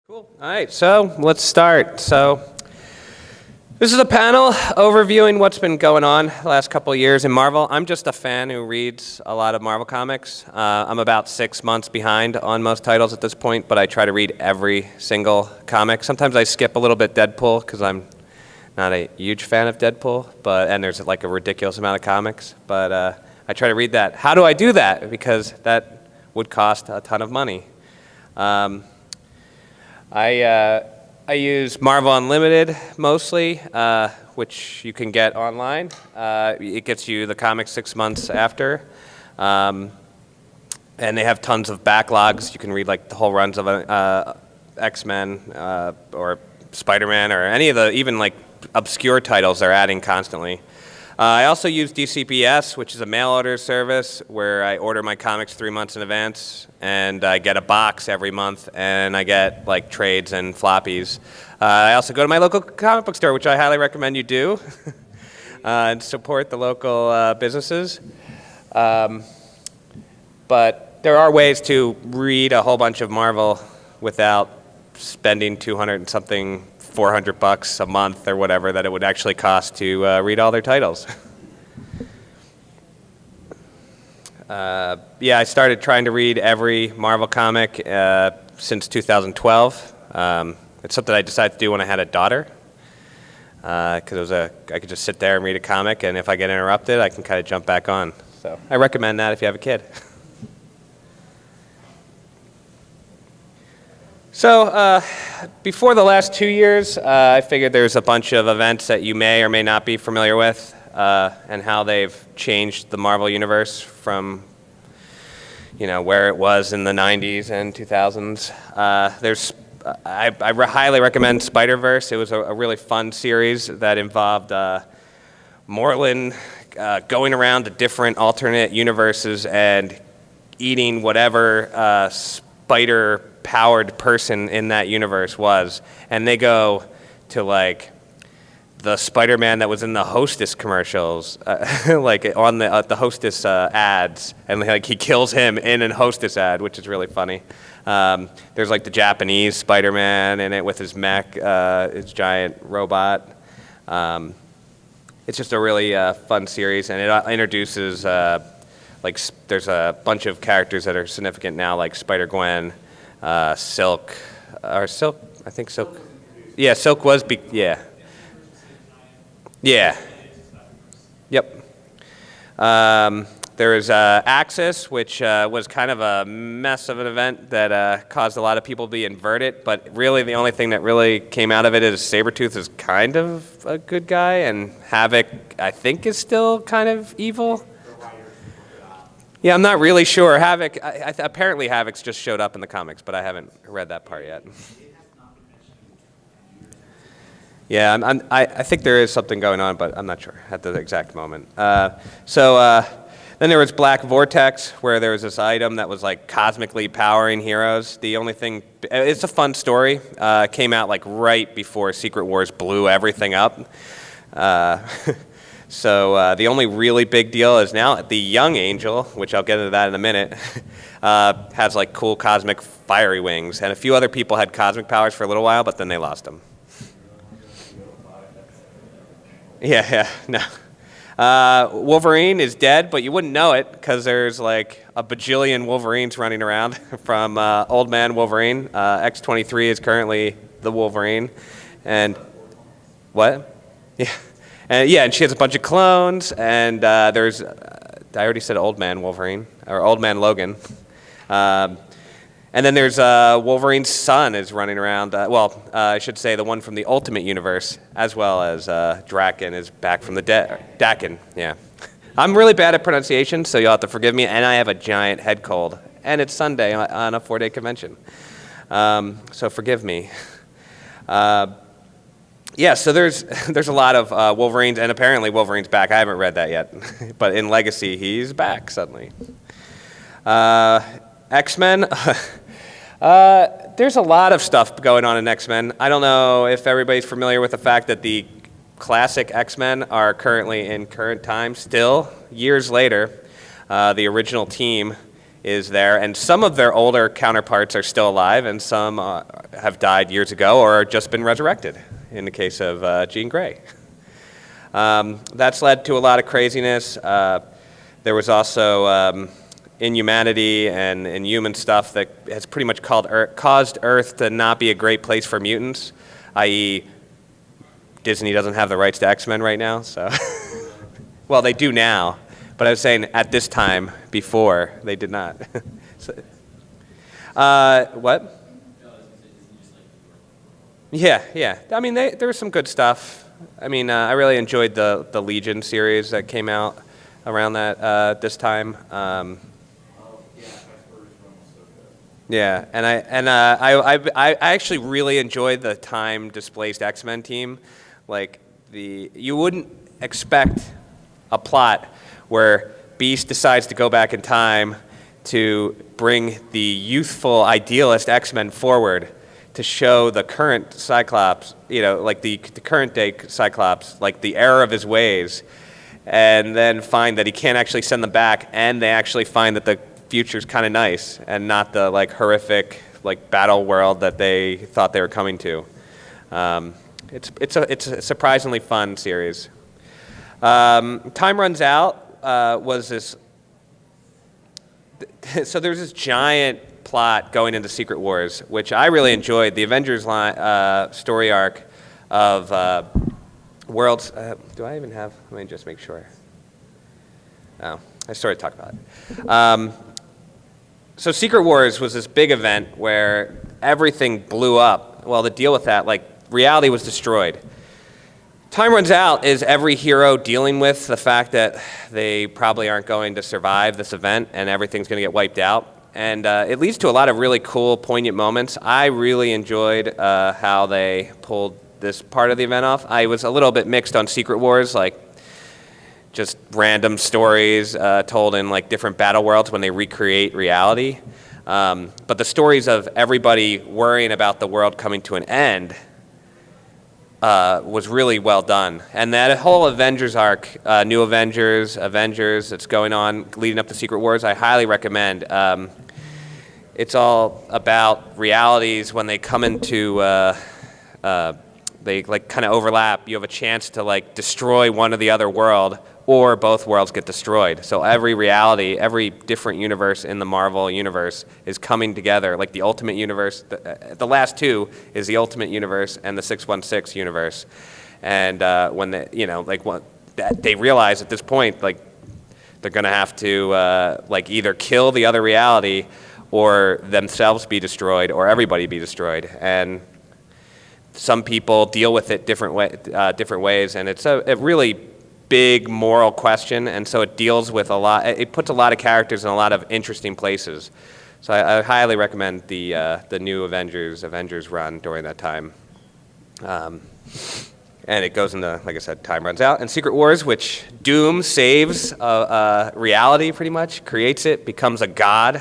Cool. All right, so let's start. So this is a panel overviewing what's been going on the last couple of years in Marvel. I'm just a fan who reads a lot of Marvel comics. I'm about 6 months behind on most titles at this point, but I try to read every single comic. Sometimes I skip a little bit Deadpool because I'm not a huge fan of Deadpool, and there's like a ridiculous amount of comics, but I try to read that. How do I do that? Because that would cost a ton of money. I use Marvel Unlimited mostly, which you can get online. It gets you the comics 6 months after. And they have tons of backlogs. You can read like the whole runs of X-Men or Spider-Man or any of the even like obscure titles they're adding constantly. I also use DCPS, which is a mail order service where I order my comics 3 months in advance, and I get a box every month, and I get like trades and floppies. I also go to my local comic book store, which I highly recommend you do, and support the local businesses. But there are ways to read a whole bunch of Marvel without spending 200 and something $400 a month or whatever that it would actually cost to read all their titles. Yeah, I started trying to read every Marvel comic since 2012. It's something I decided to do when I had a daughter, because I could just sit there and read a comic, and if I get interrupted, I can kind of jump back on. So I recommend that if you have a kid. So before the last 2 years, I figured there's a bunch of events that you may or may not be familiar with, and how they've changed the Marvel universe from, where it was in the 90s and 2000s. I highly recommend Spider-Verse. It was a really fun series that involved Morlun going around to different alternate universes and eating whatever spider-powered person in that universe was, and they go to like the Spider-Man that was in the Hostess commercials, like on the Hostess ads, and like he kills him in a Hostess ad, which is really funny. There's like the Japanese Spider-Man in it with his mech, his giant robot. It's just a really fun series, and it introduces there's a bunch of characters that are significant now, like Spider-Gwen, Silk, I think Silk. Yeah, Silk was, yeah. Yep. There was Axis, which was kind of a mess of an event that caused a lot of people to be inverted, but really the only thing that really came out of it is Sabretooth is kind of a good guy, and Havoc, I think, is still kind of evil. Yeah, I'm not really sure. Havoc, apparently Havoc's just showed up in the comics, but I haven't read that part yet. Yeah, I think there is something going on, but I'm not sure at the exact moment. Then there was Black Vortex, where there was this item that was like cosmically powering heroes. The only thing, it's a fun story. Came out like right before Secret Wars blew everything up. So the only really big deal is now the Young Angel, which I'll get into that in a minute, has like cool cosmic fiery wings, and a few other people had cosmic powers for a little while, but then they lost them. Yeah, no. Wolverine is dead, but you wouldn't know it because there's like a bajillion Wolverines running around from Old Man Wolverine. X-23 is currently the Wolverine, and what? Yeah. And she has a bunch of clones, and there's, I already said Old Man Wolverine, or Old Man Logan. And then there's Wolverine's son is running around, I should say the one from the Ultimate Universe, as well as Draken is back from the dead. Daken, yeah. I'm really bad at pronunciation, so you'll have to forgive me, and I have a giant head cold, and it's Sunday on a 4-day convention. So forgive me. Yeah, so there's a lot of Wolverines, and apparently Wolverine's back. I haven't read that yet, but in Legacy, he's back suddenly. X-Men, there's a lot of stuff going on in X-Men. I don't know if everybody's familiar with the fact that the classic X-Men are currently in current time still, years later. The original team is there, and some of their older counterparts are still alive, and some have died years ago or just been resurrected, in the case of Jean Grey. That's led to a lot of craziness. There was also inhumanity and inhuman stuff that has pretty much caused Earth to not be a great place for mutants, i.e. Disney doesn't have the rights to X-Men right now, so well, they do now, but I was saying at this time, before, they did not. So, what? Yeah. I mean, there was some good stuff. I mean, I really enjoyed the Legion series that came out around this time. Yeah, and I actually really enjoyed the time displaced X-Men team. Like you wouldn't expect a plot where Beast decides to go back in time to bring the youthful idealist X-Men forward to show the current Cyclops, like the current day Cyclops, like the error of his ways, and then find that he can't actually send them back, and they actually find that the future's kind of nice and not the like horrific like battle world that they thought they were coming to. It's a surprisingly fun series. Time Runs Out was this. So there's this giant plot going into Secret Wars, which I really enjoyed. The Avengers story arc of worlds. Do I even have? Let me just make sure. Oh, I started talking about it. So Secret Wars was this big event where everything blew up. Well, to deal with that, like reality was destroyed. Time Runs Out is every hero dealing with the fact that they probably aren't going to survive this event and everything's going to get wiped out. And it leads to a lot of really cool, poignant moments. I really enjoyed how they pulled this part of the event off. I was a little bit mixed on Secret Wars, like just random stories told in like different battle worlds when they recreate reality. But the stories of everybody worrying about the world coming to an end was really well done. And that whole Avengers arc, New Avengers, that's going on leading up to Secret Wars, I highly recommend. It's all about realities when they come into, they like kind of overlap. You have a chance to like destroy one or the other world, or both worlds get destroyed. So every reality, every different universe in the Marvel universe is coming together. Like the Ultimate Universe, the last two is the Ultimate Universe and the 616 universe. And when they realize at this point, like they're gonna have to like either kill the other reality, or themselves be destroyed, or everybody be destroyed. And some people deal with it different ways, and it's a really big moral question, and so it deals with it puts a lot of characters in a lot of interesting places. So I highly recommend the new Avengers run during that time. And it goes into, like I said, Time Runs Out. And Secret Wars, which Doom saves reality pretty much, creates it, becomes a god,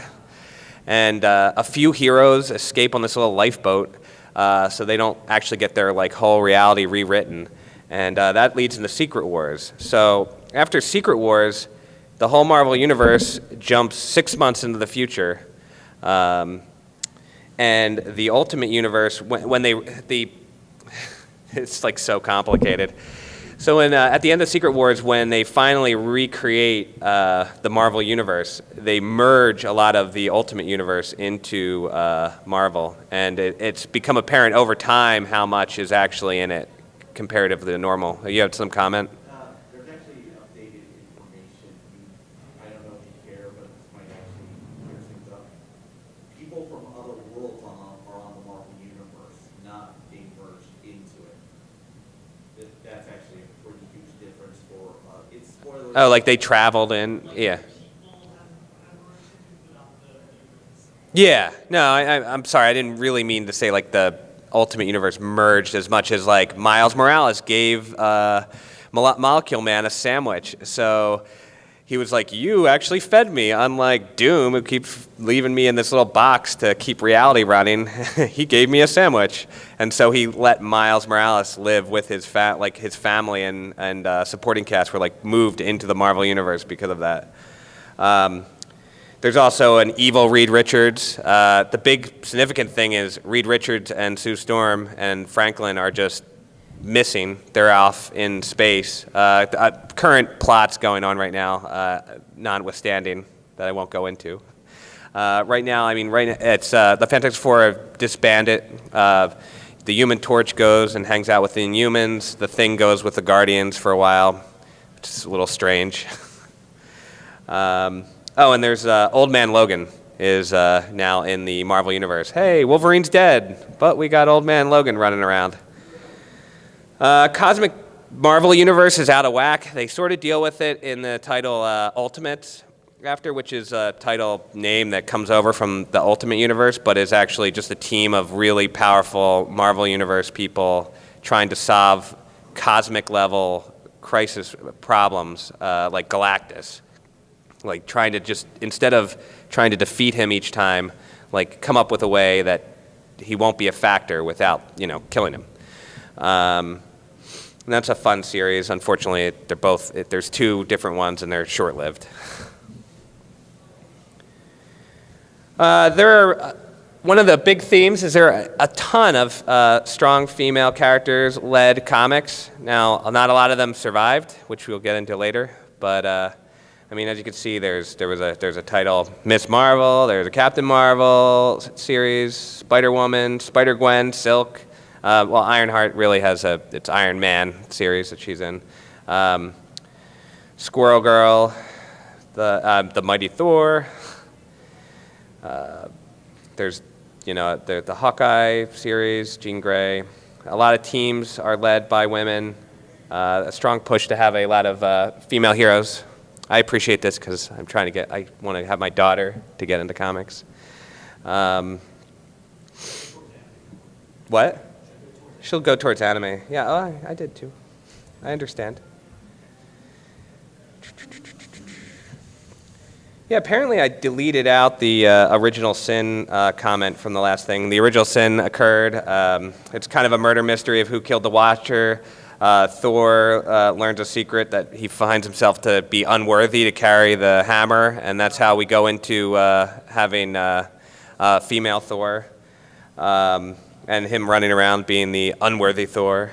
and a few heroes escape on this little lifeboat, so they don't actually get their like whole reality rewritten. And that leads into Secret Wars. So after Secret Wars, the whole Marvel Universe jumps 6 months into the future. And the Ultimate Universe, when it's like so complicated. So at the end of Secret Wars, when they finally recreate the Marvel Universe, they merge a lot of the Ultimate Universe into Marvel. And it's become apparent over time how much is actually in it, comparatively to normal. You have some comment? There's actually updated information. I don't know if you care, but this might actually clear things up. People from other worlds are on the Marvel Universe, not being merged into it. That's actually a pretty huge difference for, it's spoilers. Oh, like they traveled in? Yeah. Yeah. No, I'm sorry. I didn't really mean to say like the Ultimate Universe merged as much as like Miles Morales gave Molecule Man a sandwich. So he was like, you actually fed me, unlike Doom, who keeps leaving me in this little box to keep reality running. He gave me a sandwich. And so he let Miles Morales live with his family, and supporting cast were like moved into the Marvel Universe because of that. There's also an evil Reed Richards. The big significant thing is Reed Richards and Sue Storm and Franklin are just missing. They're off in space. Current plots going on right now, notwithstanding, that I won't go into. Right now, it's the Fantastic Four have disbanded. The Human Torch goes and hangs out with the Inhumans. The Thing goes with the Guardians for a while, which is a little strange. And there's Old Man Logan is now in the Marvel Universe. Hey, Wolverine's dead, but we got Old Man Logan running around. Cosmic Marvel Universe is out of whack. They sort of deal with it in the title Ultimates, which is a title name that comes over from the Ultimate Universe, but is actually just a team of really powerful Marvel Universe people trying to solve cosmic level crisis problems like Galactus. Like trying to just, instead of trying to defeat him each time, like come up with a way that he won't be a factor without, killing him. And that's a fun series. Unfortunately, there's two different ones and they're short-lived. One of the big themes is there are a ton of strong female characters-led comics. Now, not a lot of them survived, which we'll get into later, but as you can see, there's a title Miss Marvel, there's a Captain Marvel series, Spider-Woman, Spider-Gwen, Silk. Ironheart really has it's Iron Man series that she's in. Squirrel Girl, the Mighty Thor. There's the Hawkeye series, Jean Grey. A lot of teams are led by women. A strong push to have a lot of female heroes. I appreciate this because I want to have my daughter to get into comics. What? She'll go towards anime. Yeah, I did too. I understand. Yeah, apparently I deleted out the original sin comment from the last thing. The original sin occurred. It's kind of a murder mystery of who killed the Watcher. Thor learns a secret that he finds himself to be unworthy to carry the hammer, and that's how we go into having female Thor, and him running around being the unworthy Thor.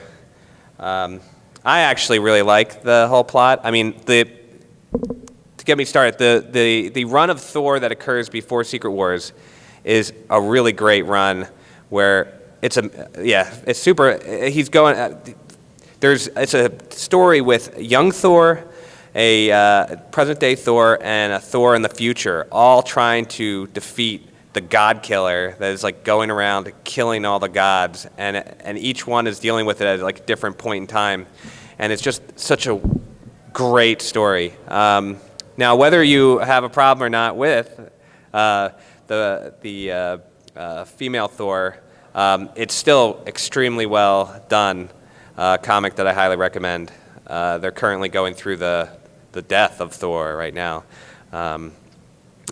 I actually really like the whole plot. To get me started, the run of Thor that occurs before Secret Wars is a really great run where it's super. He's going. It's a story with young Thor, a present-day Thor, and a Thor in the future, all trying to defeat the God Killer that is like going around killing all the gods, and each one is dealing with it at like a different point in time, and it's just such a great story. Now, whether you have a problem or not with the female Thor, it's still extremely well done. Comic that I highly recommend. They're currently going through the death of Thor right now. And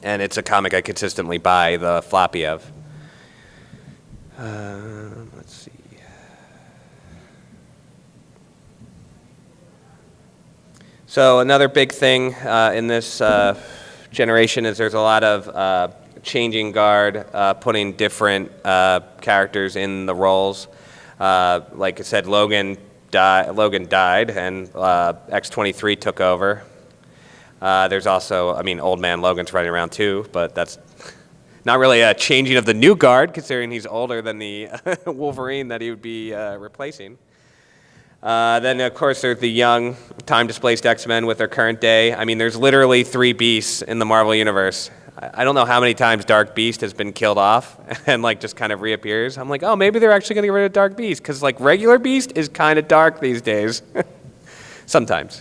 it's a comic I consistently buy the floppy of. Let's see. So another big thing in this generation is there's a lot of changing guard, putting different characters in the roles. Like I said, Logan died, and X-23 took over. There's also, Old Man Logan's running around too, but that's not really a changing of the new guard, considering he's older than the Wolverine that he would be replacing. Then, of course, there's the young, time-displaced X-Men with their current day. There's literally 3 Beasts in the Marvel Universe. I don't know how many times Dark Beast has been killed off and just kind of reappears. I'm like, oh, maybe they're actually going to get rid of Dark Beast, because regular Beast is kind of dark these days. Sometimes.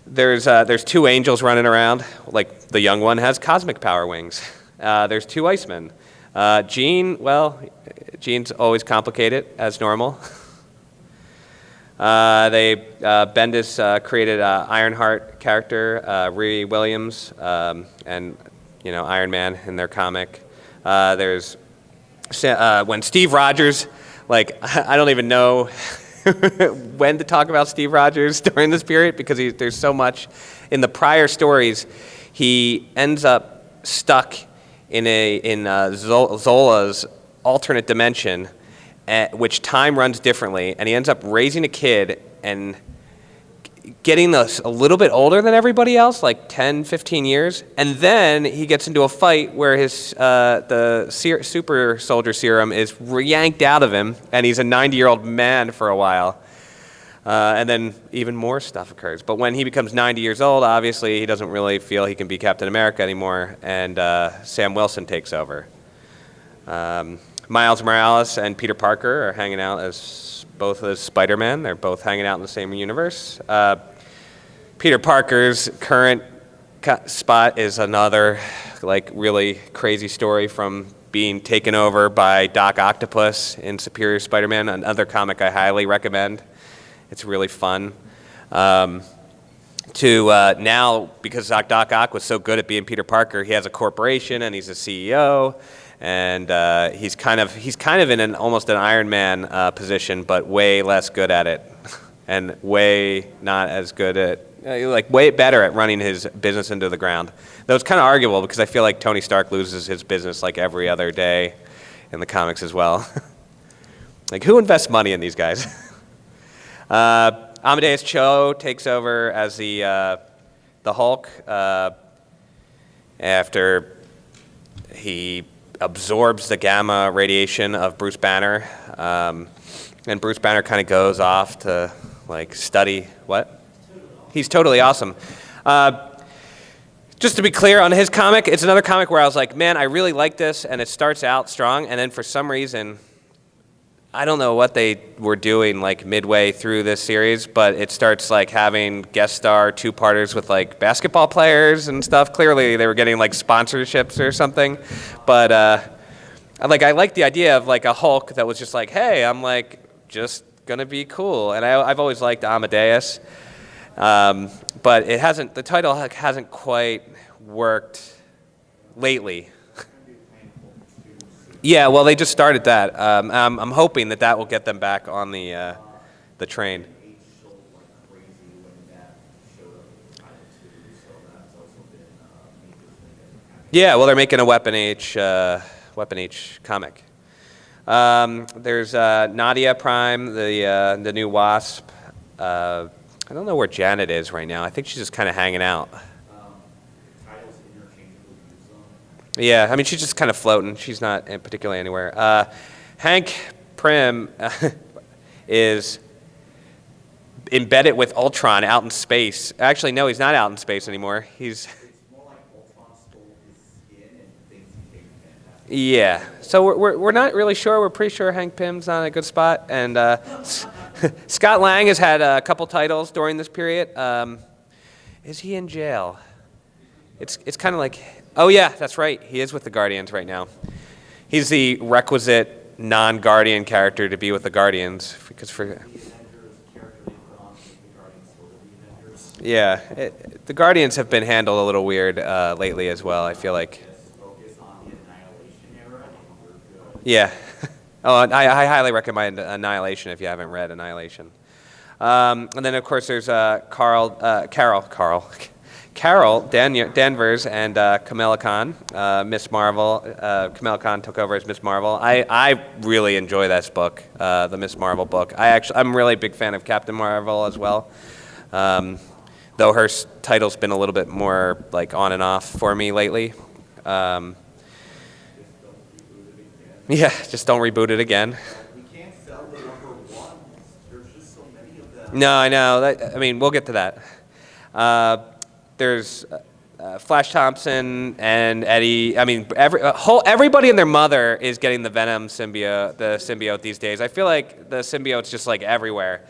There's 2 angels running around. Like the young one has cosmic power wings. There's 2 Icemen. Jean's always complicated as normal. Bendis created an Ironheart character, Riri Williams, and Iron Man in their comic. There's when Steve Rogers, I don't even know when to talk about Steve Rogers during this period because there's so much. In the prior stories, he ends up stuck in Zola's alternate dimension, which time runs differently, and he ends up raising a kid and getting a little bit older than everybody else, like 10, 15 years, and then he gets into a fight where his super soldier serum is yanked out of him, and he's a 90-year-old man for a while. And then even more stuff occurs. But when he becomes 90 years old, obviously he doesn't really feel he can be Captain America anymore, and Sam Wilson takes over. Miles Morales and Peter Parker are hanging out both as Spider-Man. They're both hanging out in the same universe. Peter Parker's current spot is another like really crazy story from being taken over by Doc Octopus in Superior Spider-Man, another comic I highly recommend. It's really fun. Now, because Doc Ock was so good at being Peter Parker, he has a corporation and he's a CEO. And he's kind of in almost an Iron Man position, but way less good at it, and way not as good at way better at running his business into the ground. Though it's kind of arguable because I feel like Tony Stark loses his business like every other day in the comics as well. Like who invests money in these guys? Amadeus Cho takes over as the Hulk after he absorbs the gamma radiation of Bruce Banner, and Bruce Banner kind of goes off to like study what? He's totally awesome. Just to be clear on his comic, it's another comic where I was like, man, I really like this, and it starts out strong, and then for some reason, I don't know what they were doing like midway through this series, but it starts like having guest star two-parters with like basketball players and stuff. Clearly they were getting like sponsorships or something. But I like the idea of like a Hulk that was just like, hey, I'm like just gonna be cool. And I've always liked Amadeus, but the title hasn't quite worked lately. Yeah, well, they just started that. I'm hoping that will get them back on the train. Yeah, well, they're making a Weapon H comic. There's Nadia Prime, the new Wasp. I don't know where Janet is right now. I think she's just kind of hanging out. Yeah, I mean, she's just kind of floating. She's not particularly anywhere. Hank Pym is embedded with Ultron out in space. Actually, no, he's not out in space anymore. It's more like Ultron stole his skin and things became fantastic. Yeah, so we're not really sure. We're pretty sure Hank Pym's on a good spot. And Scott Lang has had a couple titles during this period. Is he in jail? It's kind of like... Oh, yeah, that's right. He is with the Guardians right now. He's the requisite non-Guardian character to be with the Guardians. Yeah, the Guardians have been handled a little weird lately as well, I feel like. Yeah. Oh, I highly recommend Annihilation if you haven't read Annihilation. And then, of course, there's Carol Danvers and Kamala Khan, Miss Marvel. Kamala Khan took over as Miss Marvel. I really enjoy this book, the Miss Marvel book. I'm really a big fan of Captain Marvel as well, though her title's been a little bit more like on and off for me lately. Yeah, just don't reboot it again. We can't sell the number ones. There's just so many of them. No, I know. I mean, we'll get to that. There's Flash Thompson and Eddie. I mean, everybody and their mother is getting the Venom symbiote these days. I feel like the symbiote's just like everywhere.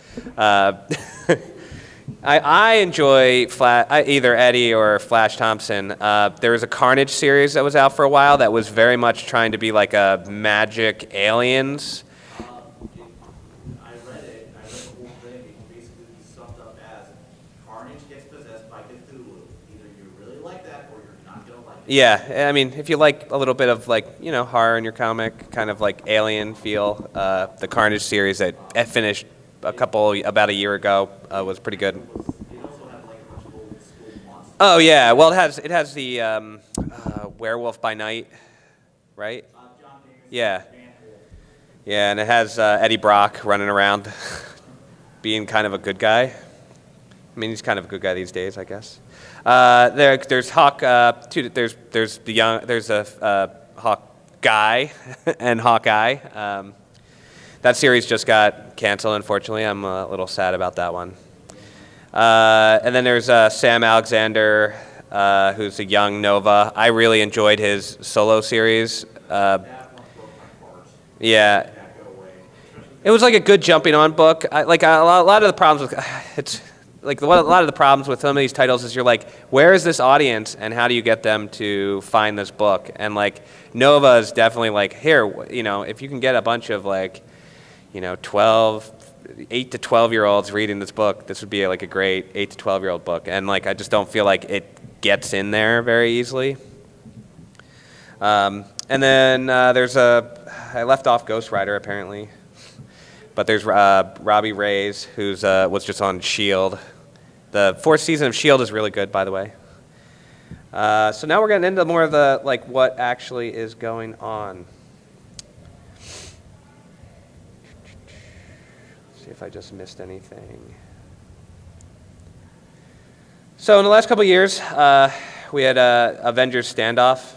I enjoy either Eddie or Flash Thompson. There was a Carnage series that was out for a while that was very much trying to be like a magic aliens. I read it. I read the whole thing. It basically summed up as Carnage gets possessed by Cthulhu. Either you really like that or you're not going to like it. Yeah, I mean, if you like a little bit of like, horror in your comic, kind of like alien feel, the Carnage series that finished about a year ago. Was pretty good. It also had like a bunch of old school monsters. Oh yeah, well it has the Werewolf by Night, right? John Davis. Yeah. Van Wolf. Yeah, and it has Eddie Brock running around, being kind of a good guy. I mean, he's kind of a good guy these days, I guess. There's Hawk. There's a Hawk guy and Hawkeye. That series just got canceled, unfortunately. I'm a little sad about that one. And then there's Sam Alexander, who's a young Nova. I really enjoyed his solo series. That one broke my heart. Yeah. That go away. It was like a good jumping on book. A lot of the problems with it's like a lot of the problems with some of these titles is you're like, where is this audience and how do you get them to find this book? And like Nova is definitely like, here, if you can get a bunch of like, 8 to 12-year-olds reading this book, this would be like a great 8 to 12-year-old book. And like I just don't feel like it gets in there very easily. And then I left off Ghost Rider apparently. But there's Robbie Reyes, who's was just on S.H.I.E.L.D. The 4th season of S.H.I.E.L.D. is really good, by the way. So now we're getting into more of the like what actually is going on. See if I just missed anything. So in the last couple of years, we had Avengers Standoff.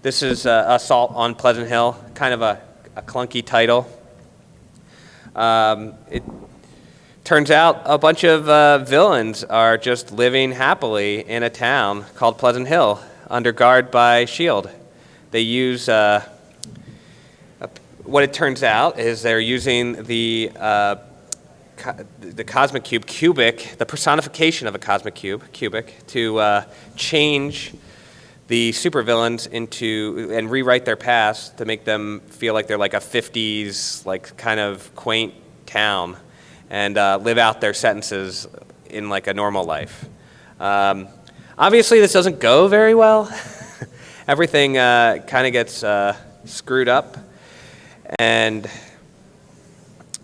This is Assault on Pleasant Hill, kind of a clunky title. It turns out a bunch of villains are just living happily in a town called Pleasant Hill, under guard by S.H.I.E.L.D. They use, what it turns out is they're using the cosmic cube, cubic, the personification of a cosmic cube, cubic, to change the supervillains and rewrite their past to make them feel like they're like a 50s, like kind of quaint town and live out their sentences in like a normal life. Obviously, this doesn't go very well. Everything kind of gets screwed up. And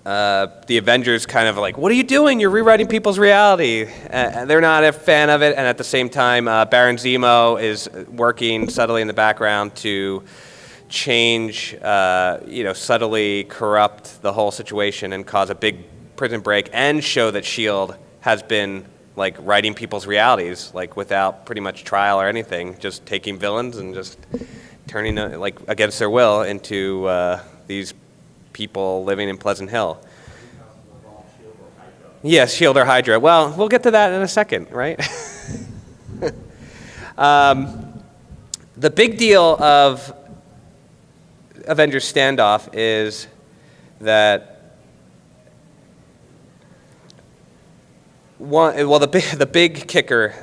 the Avengers kind of like, what are you doing? You're rewriting people's reality. And they're not a fan of it. And at the same time, Baron Zemo is working subtly in the background to change, subtly corrupt the whole situation and cause a big prison break and show that S.H.I.E.L.D. has been like writing people's realities, like without pretty much trial or anything, just taking villains and just turning like against their will into these people living in Pleasant Hill. Yes, S.H.I.E.L.D. or Hydra. Well, we'll get to that in a second, right? The big deal of Avengers Standoff is that the big kicker,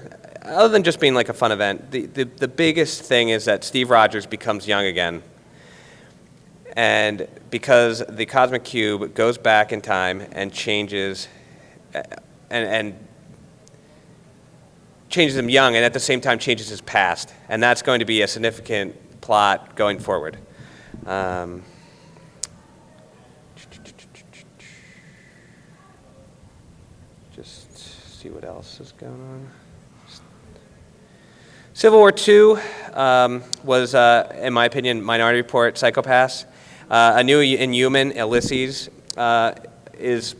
other than just being like a fun event, the biggest thing is that Steve Rogers becomes young again. And because the Cosmic Cube goes back in time and changes and changes him young and at the same time changes his past. And that's going to be a significant plot going forward. Just see what else is going on. Civil War II was, in my opinion, Minority Report, Psychopaths. A new Inhuman, Ulysses, is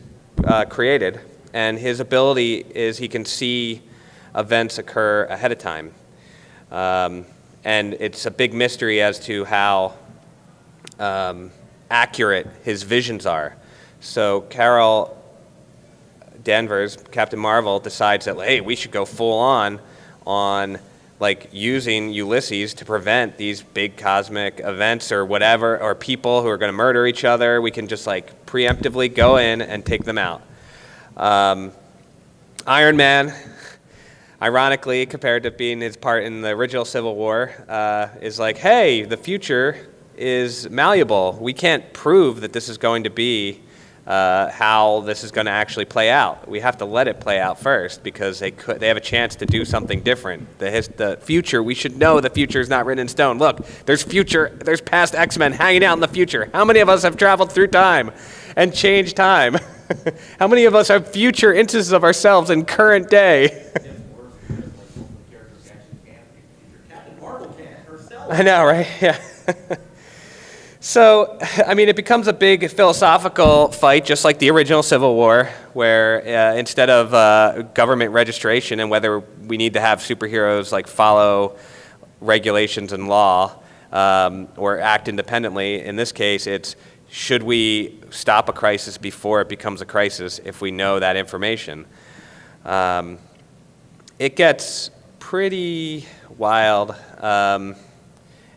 created, and his ability is he can see events occur ahead of time. And it's a big mystery as to how accurate his visions are. So Carol Danvers, Captain Marvel, decides that, hey, we should go full on like using Ulysses to prevent these big cosmic events or whatever, or people who are going to murder each other. We can just like preemptively go in and take them out. Iron Man, ironically, compared to being his part in the original Civil War, is like, hey, the future is malleable. We can't prove that this is going to be how this is going to actually play out. We have to let it play out first because they have a chance to do something different. The future, we should know the future is not written in stone. Look, there's past X-Men hanging out in the future. How many of us have traveled through time and changed time? How many of us have future instances of ourselves in current day? It's worse because like most of the characters actually can't be. Captain Marvel can herself. I know, right? Yeah. So, I mean, it becomes a big philosophical fight, just like the original Civil War, where instead of government registration and whether we need to have superheroes like follow regulations and law or act independently, in this case, it's should we stop a crisis before it becomes a crisis if we know that information? It gets pretty wild.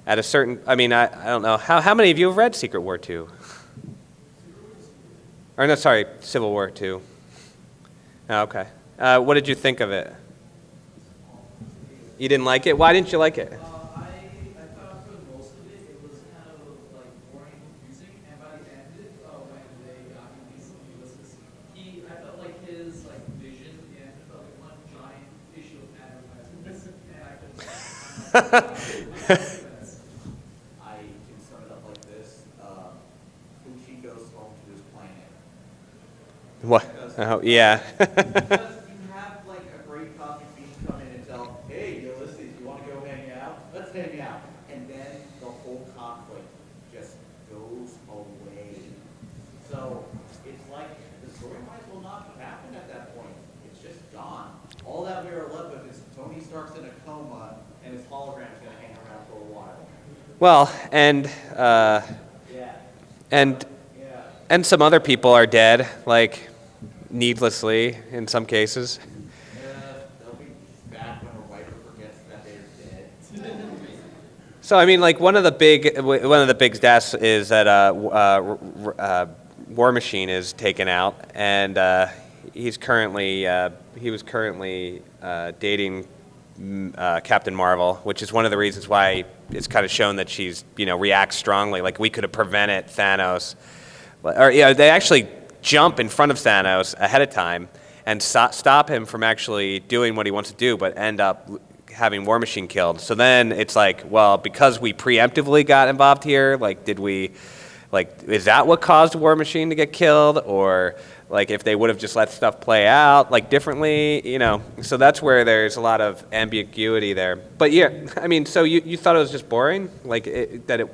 At a certain, I mean, I don't know, how many of you have read Secret War 2? Or no, sorry, Civil War 2. Oh, okay. What did you think of it? You didn't like it? Why didn't you like it? I thought for most of it, it was kind of like boring and confusing. And by the end, when they got these Ulysses, I felt like his like vision at the end felt like one giant issue of advertising. And I couldn't. I can sum it up like this. Fuchi goes home to his planet. What? Oh, yeah. Because you have like a great cosmic being come in and tell, hey, Ulysses, you want to go hang out? Let's hang out. And then the whole conflict just goes away. So it's like the story might as well not have happened at that point. It's just gone. All that we are left with is Tony Stark's in a coma and his hologram's going to hang around for a while. Well, and Yeah. and Yeah. and some other people are dead, like needlessly in some cases. They'll be back when a writer forgets that they're dead. So I mean, like one of the big deaths is that War Machine is taken out, and he was currently dating Captain Marvel, which is one of the reasons why it's kind of shown that she's reacts strongly. Like we could have prevented Thanos, or they actually jump in front of Thanos ahead of time and stop him from actually doing what he wants to do, but end up having War Machine killed. So then it's like, well, because we preemptively got involved here, like, did we, like, is that what caused War Machine to get killed? Or, like, if they would have just let stuff play out, like, differently, So that's where there's a lot of ambiguity there. But, yeah, I mean, so you thought it was just boring? Like, that it... It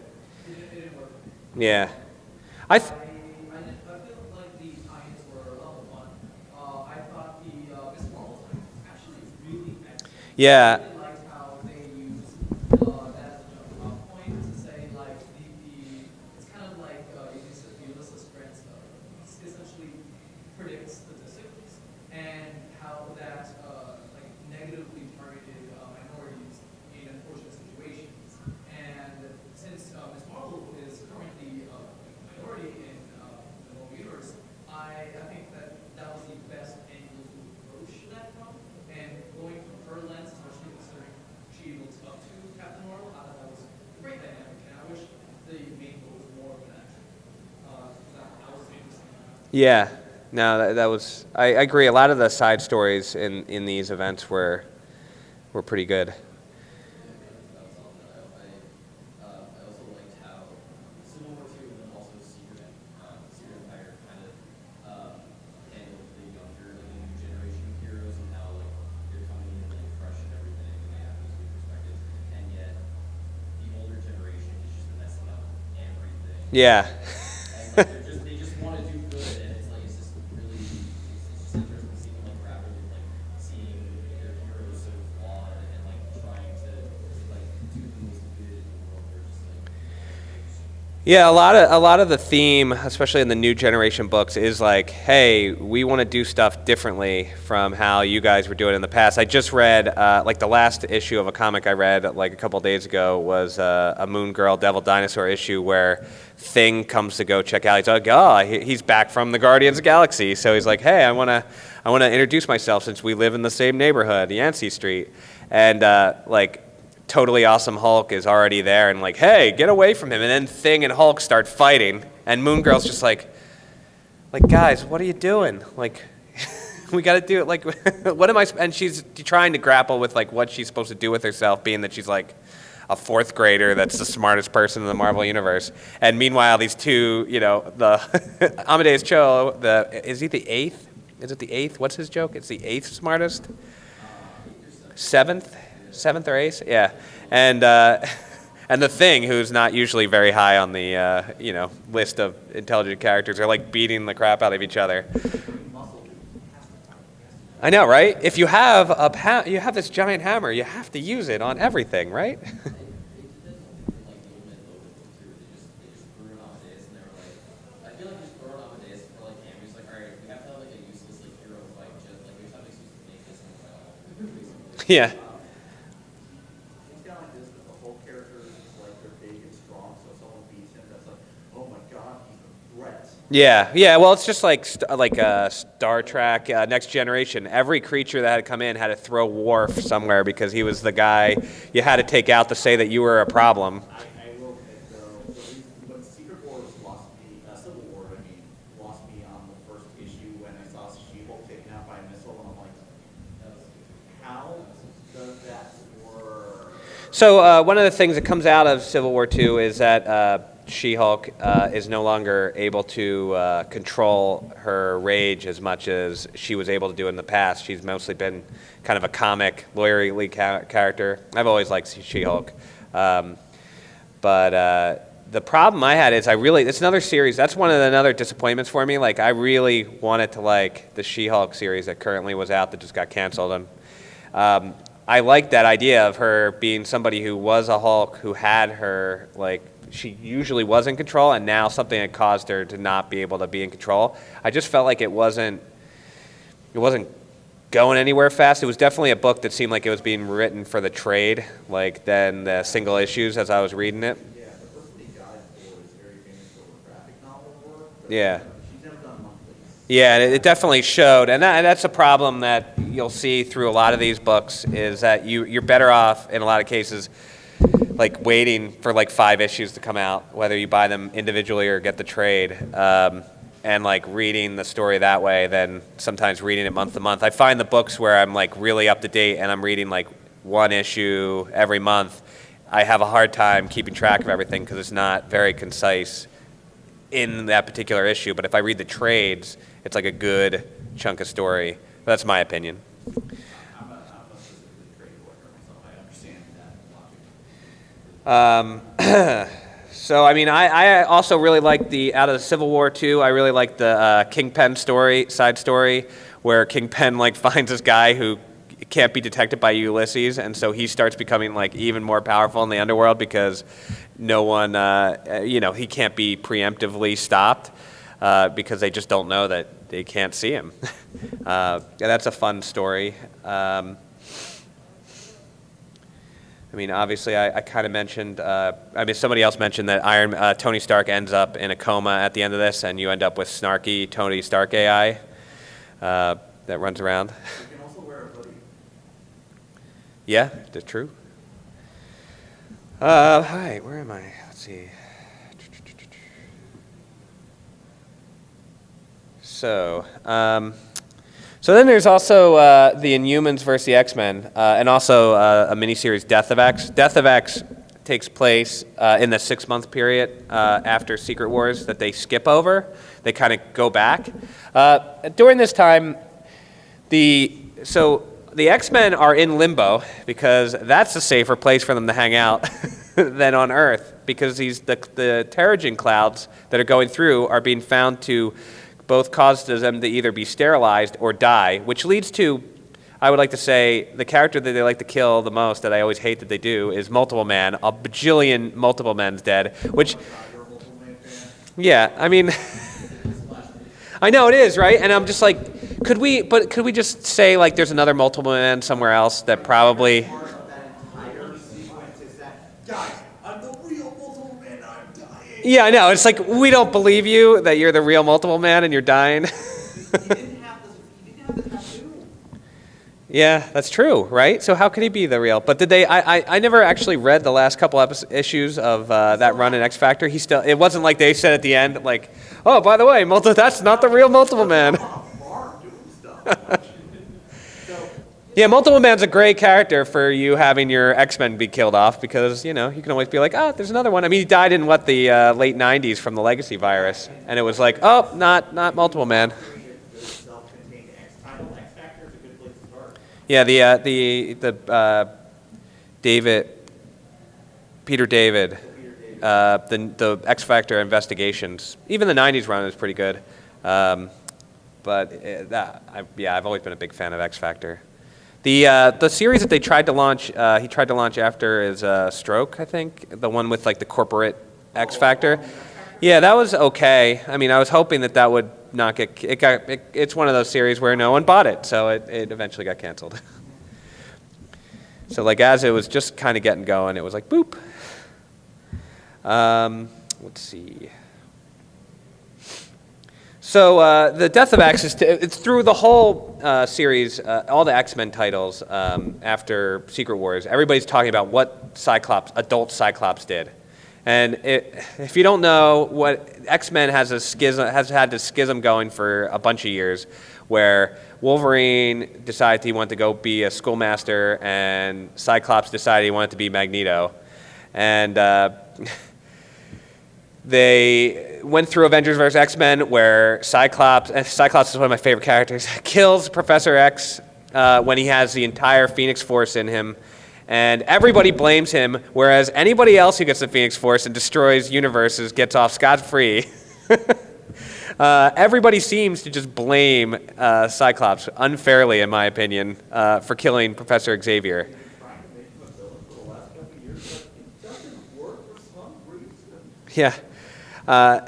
didn't work. Yeah. I feel like the tie-ins were a lot of fun. I thought the Miss Marvel tie was actually really excellent. Yeah. I really liked how they used that as a jumping off point to say like it's kind of like Ulysses Grant's essentially predicts statistics and how that like negatively targeted minorities in unfortunate situations. And since Miss Marvel is currently a minority in the Marvel universe, I think that was the best angle to approach that from. And going from her lens, especially considering she looks up to Captain Marvel, I thought that was a great dynamic. And I wish the main goal was more of that. That was interesting. Yeah, no, that was. I agree. A lot of the side stories in these events were pretty good. I also liked how Civil War II and then also Secret Empire kind of handled the younger, like the new generation of heroes and how like they're coming in like fresh and everything and they have these new perspectives, and yet the older generation is just messing up everything. Yeah. And like they just want to do good, and it's like it's just really it's just interesting seeing them like grapple with like seeing their heroes so flawed and like trying to like do the most good in the world. They're just like Yeah, a lot of the theme, especially in the new generation books, is like, hey, we want to do stuff differently from how you guys were doing in the past. I just read, like the last issue of a comic I read like a couple days ago was a Moon Girl Devil Dinosaur issue where Thing comes to go check out. He's like, oh, he's back from the Guardians of the Galaxy, so he's like, hey, I want to introduce myself since we live in the same neighborhood, Yancey Street, and like. Totally Awesome Hulk is already there and like, hey, get away from him. And then Thing and Hulk start fighting, and Moon Girl's just like, guys, what are you doing? Like, we got to do it. Like, what am I? And she's trying to grapple with like what she's supposed to do with herself, being that she's like, a fourth grader that's the smartest person in the Marvel universe. And meanwhile, these two, the Amadeus Cho, is he the eighth? Is it the eighth? What's his joke? It's the eighth smartest? Seventh or eighth? Yeah. And and the Thing, who's not usually very high on the list of intelligent characters, are like beating the crap out of each other. I know, right? If you have you have this giant hammer, you have to use it on everything, right? Yeah. It's kind of like this, but the whole character is like they're big and strong, so if someone beats him, that's like, oh my god, he's a threat. Yeah. Well, it's just like Star Trek, Next Generation. Every creature that had come in had to throw Worf somewhere because he was the guy you had to take out to say that you were a problem. I will admit though, the reason when Secret Wars lost me, Civil War, lost me on the first issue when I saw She-Hulk taken out by a missile, and I'm like, how does that work? So one of the things that comes out of Civil War II is that She-Hulk is no longer able to control her rage as much as she was able to do in the past. She's mostly been kind of a comic, lawyerly character. I've always liked She-Hulk. But the problem I had is it's another series. That's one of the other disappointments for me. Like, I really wanted to like the She-Hulk series that currently was out that just got canceled. And I liked that idea of her being somebody who was a Hulk, who had her, like, she usually was in control, and now something had caused her to not be able to be in control. I just felt like it wasn't going anywhere fast. It was definitely a book that seemed like it was being written for the trade, like than the single issues as I was reading it. Yeah, the person he got it for is very famous for graphic novel work. Yeah. She's never done monthlies. Yeah, and it definitely showed, and that's a problem that you'll see through a lot of these books, is that you're better off in a lot of cases like waiting for like 5 issues to come out, whether you buy them individually or get the trade, and like reading the story that way than sometimes reading it month to month. I find the books where I'm like really up to date and I'm reading like 1 issue every month, I have a hard time keeping track of everything because it's not very concise in that particular issue. But if I read the trades, it's like a good chunk of story. That's my opinion. I'm not specifically a trade lawyer myself. I understand that logic. So, I mean, I also really like out of the Civil War II, I really like the Kingpin side story, where Kingpin, like, finds this guy who can't be detected by Ulysses, and so he starts becoming, like, even more powerful in the underworld because no one, he can't be preemptively stopped because they just don't know that they can't see him. That's a fun story. I mean, obviously, I kind of mentioned. Somebody else mentioned that Tony Stark ends up in a coma at the end of this, and you end up with snarky Tony Stark AI that runs around. You can also wear a hoodie. Yeah, that's true. Hi, where am I? Let's see. So then there's also the Inhumans versus the X-Men, and also a miniseries, Death of X. Death of X takes place in the 6-month period after Secret Wars that they skip over. They kind of go back. During this time, the X-Men are in limbo because that's a safer place for them to hang out than on Earth, because the Terrigen clouds that are going through are being found to both causes them to either be sterilized or die, which leads to, I would like to say, the character that they like to kill the most, that I always hate that they do, is Multiple Man. A bajillion Multiple Men's dead, which, yeah, I mean, I know it is, right? And I'm just like, could we just say, like, there's another Multiple Man somewhere else that probably... Part of that entire sequence is that, guys, I'm the real Multiple Man, I'm dying. Yeah, I know. It's like, we don't believe you that you're the real Multiple Man and you're dying. He didn't have the tattoo. Yeah, that's true, right? So how could he be the real? But did they? I never actually read the last couple issues of that run in X Factor. It wasn't like they said at the end, like, oh, by the way, that's not the real Multiple Man. On a farm doing stuff. So, Yeah, Multiple Man's a great character for you having your X-Men be killed off because, you know, you can always be like, oh, there's another one. I mean, he died in, what, the late 90s from the Legacy virus. And it was like, oh, not Multiple Man. The self-contained X title, X Factor is a good place to start. Yeah, Peter David, the X Factor investigations. Even the 90s run is pretty good. I've always been a big fan of X Factor. The series that he tried to launch after is Stroke, I think, the one with like the corporate X Factor. Yeah, that was okay. I mean, I was hoping that would not get it's one of those series where no one bought it, so it eventually got canceled. So like as it was just kind of getting going, it was like boop. Let's see. So the Death of X it's through the whole series, all the X-Men titles after Secret Wars. Everybody's talking about what adult Cyclops did, and if you don't know, what X-Men has had this schism going for a bunch of years, where Wolverine decided he wanted to go be a schoolmaster, and Cyclops decided he wanted to be Magneto, and they went through Avengers vs. X-Men, where Cyclops is one of my favorite characters, kills Professor X when he has the entire Phoenix Force in him. And everybody blames him, whereas anybody else who gets the Phoenix Force and destroys universes gets off scot-free. Everybody seems to just blame Cyclops, unfairly in my opinion, for killing Professor Xavier. Trying to make him a villain for the last couple of years, but it doesn't work for some reason. Yeah.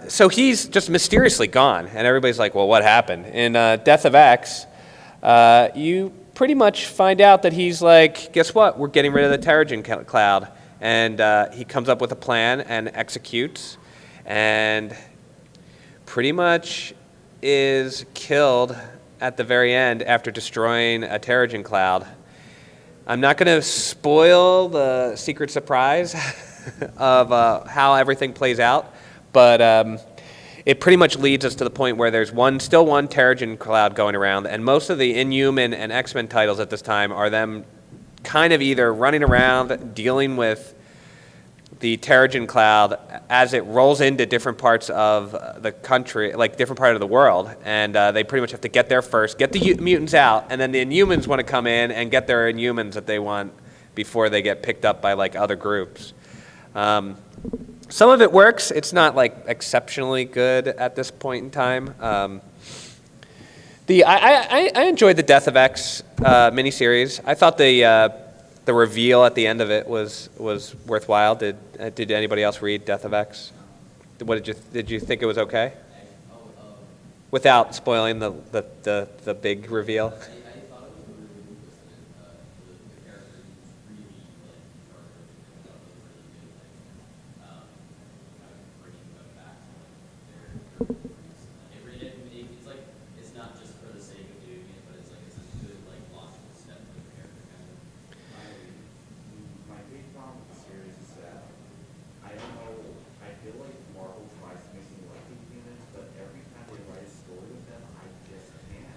So he's just mysteriously gone, and everybody's like, well, what happened? In Death of X, you pretty much find out that he's like, guess what? We're getting rid of the Terrigen cloud. And he comes up with a plan and executes, and pretty much is killed at the very end after destroying a Terrigen cloud. I'm not going to spoil the secret surprise of how everything plays out, but it pretty much leads us to the point where there's still one Terrigen cloud going around, and most of the Inhuman and X-Men titles at this time are them kind of either running around dealing with the Terrigen cloud as it rolls into different parts of the country, like different part of the world, and they pretty much have to get there first, get the mutants out, and then the Inhumans want to come in and get their Inhumans that they want before they get picked up by like other groups. Some of it works. It's not like exceptionally good at this point in time. I enjoyed the Death of X miniseries. I thought the reveal at the end of it was worthwhile. Did anybody else read Death of X? What did you think it was okay? Without spoiling the big reveal. I thought it was a really good the character was really bringing them back to their it's like it's not just for the sake of doing it, but it's like it's a good logical step for the character. My big problem with the series is that I don't know. I feel like Marvel tries to make me like the humans, but every time they write a story with them, I just can't.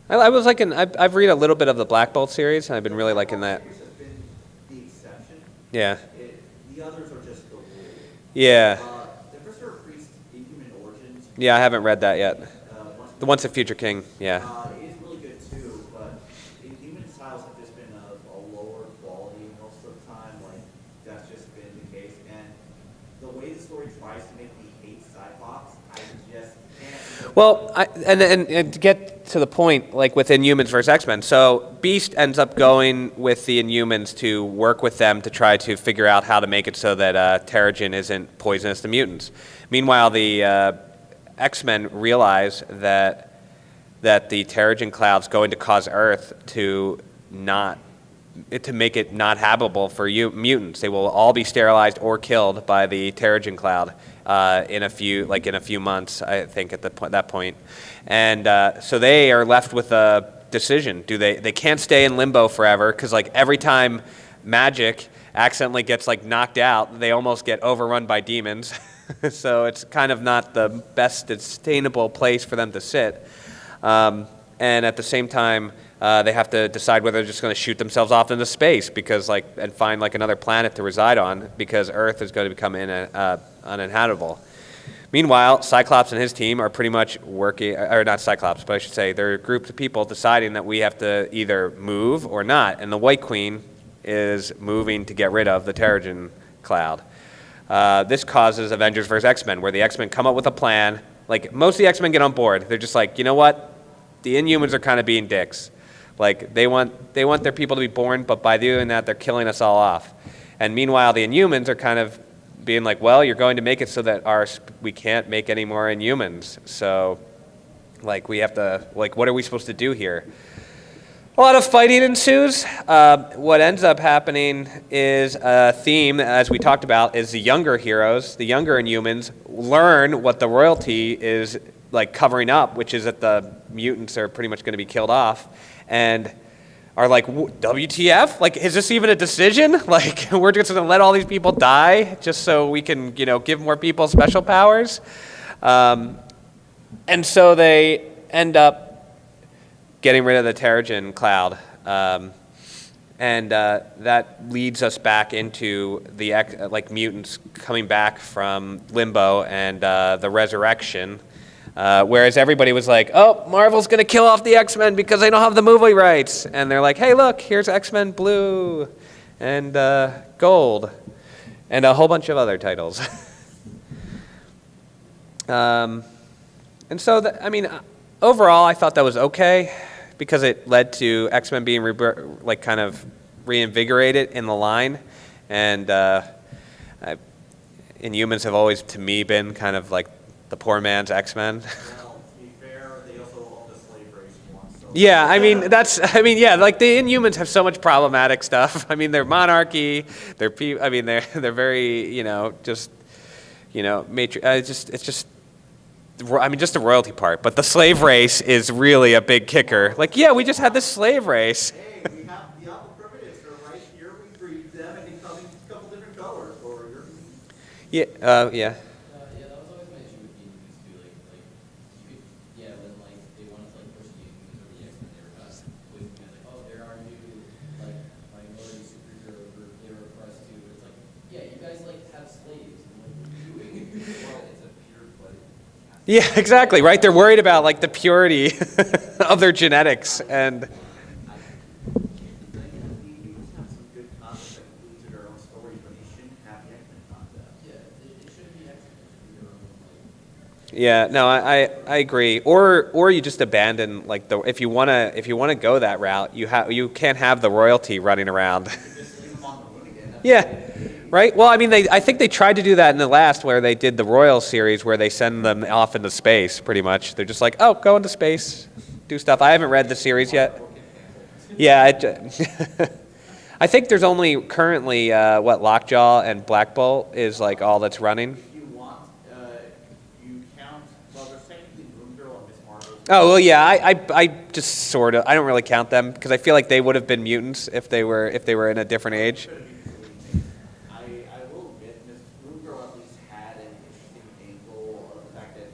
I was liking. I've read a little bit of the Black Bolt series, and I've been really liking that. Series has been the exception. Yeah. The others are just the rule. Yeah. The Christopher Priest Inhuman Origins. Yeah, I haven't read that yet. Once The Once a Future King. Yeah. It is really good too, but the human styles have just been a lower quality most of the time. Like that's just been the case, and the way the story tries to make me hate Cyclops, I just can't. Well, and to get to the point, like with Inhumans versus X-Men, so Beast ends up going with the Inhumans to work with them to try to figure out how to make it so that Terrigen isn't poisonous to mutants. Meanwhile, the X-Men realize that the Terrigen cloud's going to cause Earth to make it not habitable for mutants. They will all be sterilized or killed by the Terrigen cloud in a few months, I think, at that point. And so they are left with a decision. They can't stay in limbo forever, because like every time Magic accidentally gets like knocked out, they almost get overrun by demons. So it's kind of not the best sustainable place for them to sit. And at the same time, They have to decide whether they're just going to shoot themselves off into space because and find another planet to reside on because Earth is going to become uninhabitable. Meanwhile, Cyclops and his team are pretty much working, or not Cyclops, but I should say they're a group of people deciding that we have to either move or not. And the White Queen is moving to get rid of the Terrigen cloud. This causes Avengers vs. X-Men, where the X-Men come up with a plan. Most of the X-Men get on board. They're just like, you know what? The Inhumans are kind of being dicks. They want their people to be born, but by doing that, they're killing us all off. And meanwhile, the Inhumans are kind of being like, well, you're going to make it so that we can't make any more Inhumans. So, we have to, what are we supposed to do here? A lot of fighting ensues. What ends up happening is a theme, as we talked about, is the younger heroes, the younger Inhumans, learn what the royalty is covering up, which is that the mutants are pretty much going to be killed off, and are like, WTF? Is this even a decision? We're just going to let all these people die just so we can, give more people special powers? And so they end up getting rid of the Terrigen cloud. And that leads us back into the mutants coming back from limbo and the resurrection. Whereas everybody was like, oh, Marvel's going to kill off the X-Men because they don't have the movie rights. And they're like, hey, look, here's X-Men Blue and Gold and a whole bunch of other titles. And so, overall, I thought that was okay because it led to X-Men being kind of reinvigorated in the line. And Inhumans have always, to me, been kind of the poor man's X-Men. Well, to be fair, they also owned the slave race once. So Yeah, the Inhumans have so much problematic stuff. They're monarchy, they're very, just the royalty part. But the slave race is really a big kicker. We just had this slave race. hey, we have the apple primitives are right here. We breed them and they come in a couple different colors. Or you're... Yeah, yeah. Yeah, that was always my issue with the Inhumans too. You could, when they wanted to push the Inhumans or the X-Men, they were kind of pointing as oh, there are new minority superhero group. They were oppressed too. But it's you guys have slaves. And, what are you doing? Well, it's a pure blood. Yeah, exactly, right? They're worried about the purity of their genetics and. The Inhumans have some good concepts that include to their own stories, but they shouldn't have the X-Men concept. Yeah, it shouldn't be X-Men. It should be their own Yeah, no, I agree. Or you just abandon if you wanna go that route, you can't have the royalty running around. Just leave them on the moon again. Yeah, right. Well, I think they tried to do that in the last where they did the Royal series where they send them off into space. Pretty much, they're just oh, go into space, do stuff. I haven't read the series yet. Yeah, I think there's only currently Lockjaw and Black Bolt is all that's running. If you want, you count, there's technically Moon Girl and Miss Marvel. Oh well, yeah. I just sort of. I don't really count them because I feel like they would have been mutants if they were in a different age. I will admit, Miss Moon Girl at least had an interesting angle of the fact that,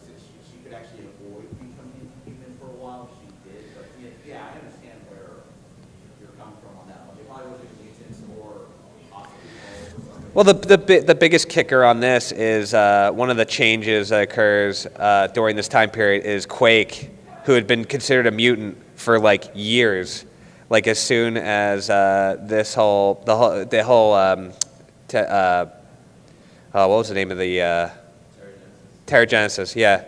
since she could actually avoid becoming human for a while, she did. But yeah, I understand where you're coming from on that one. They probably would have been mutants or possibly clones or something. Well, the biggest kicker on this is one of the changes that occurs during this time period is Quake, who had been considered a mutant for years. As soon as what was the name of the Terrigenesis? Yeah,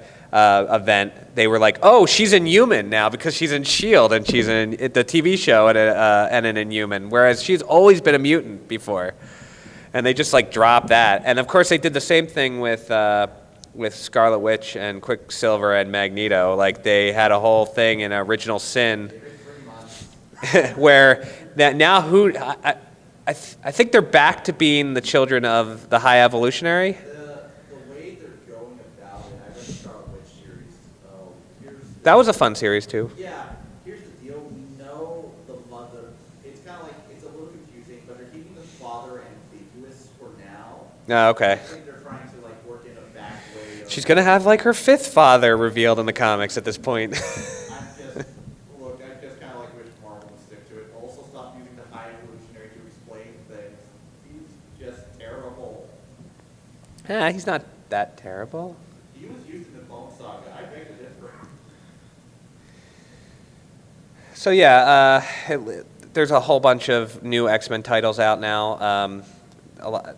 event. They were oh, she's Inhuman now because she's in S.H.I.E.L.D. and she's in the TV show and an Inhuman, whereas she's always been a mutant before. And they just dropped that. And of course they did the same thing with Scarlet Witch and Quicksilver and Magneto. They had a whole thing in Original Sin where that now I think they're back to being the children of the High Evolutionary. The way they're going about it, I read the Scarlet Witch series. That was a fun series too. Yeah, here's the deal. We know the mother. It's kind of it's a little confusing, but they're keeping the father ambiguous for now. Oh, okay. I think they're trying to work in a back way. She's gonna have her fifth father revealed in the comics at this point. I've just kind He's not that terrible. He was used in the Clone Saga. I beg to differ. So yeah, there's a whole bunch of new X-Men titles out now. A lot.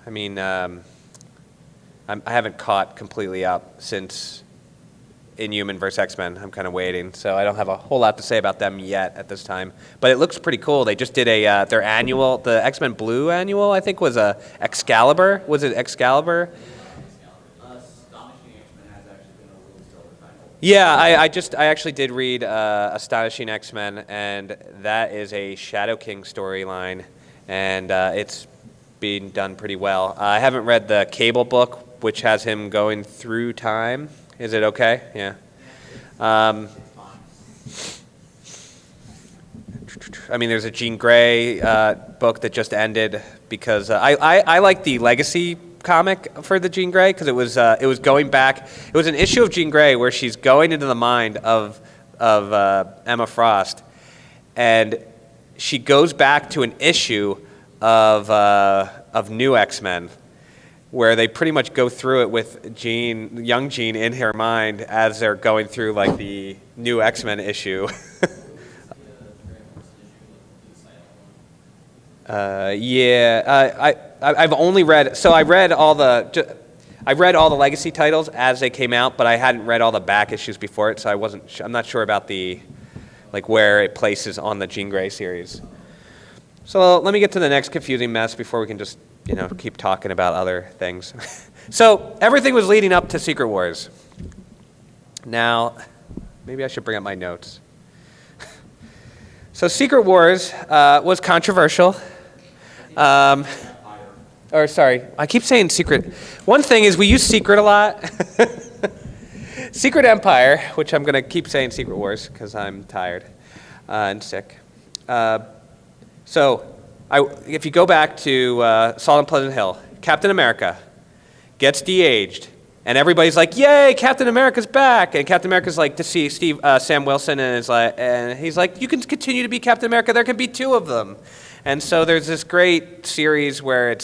I mean, I haven't caught completely up since Inhuman vs. X-Men. I'm kind of waiting, so I don't have a whole lot to say about them yet at this time. But it looks pretty cool. They just did their annual, the X-Men Blue annual, I think, was Excalibur. Was it Excalibur? Astonishing X-Men has actually been a really stellar title. Yeah, I actually did read Astonishing X-Men, and that is a Shadow King storyline, and it's being done pretty well. I haven't read the Cable book, which has him going through time. Is it okay? Yeah. I mean, there's a Jean Grey book that just ended because I like the Legacy comic for the Jean Grey because it was going back. It was an issue of Jean Grey where she's going into the mind of Emma Frost, and she goes back to an issue of New X-Men, where they pretty much go through it with Jean, young Jean, in her mind as they're going through like the New X-Men issue. Yeah, I've only read. So I read all the Legacy titles as they came out, but I hadn't read all the back issues before it, so I'm not sure about where it places on the Jean Grey series. So let me get to the next confusing mess before we can just keep talking about other things. So everything was leading up to Secret Wars. Now, maybe I should bring up my notes. So Secret Wars was controversial. Or sorry, I keep saying Secret. One thing is we use Secret a lot. Secret Empire, which I'm going to keep saying Secret Wars because I'm tired and sick. So if you go back to Salt and Pleasant Hill, Captain America gets de-aged, and everybody's like, "Yay, Captain America's back!" And Captain America's like to see Sam Wilson, and he's like, "You can continue to be Captain America. There can be two of them." And so there's this great series where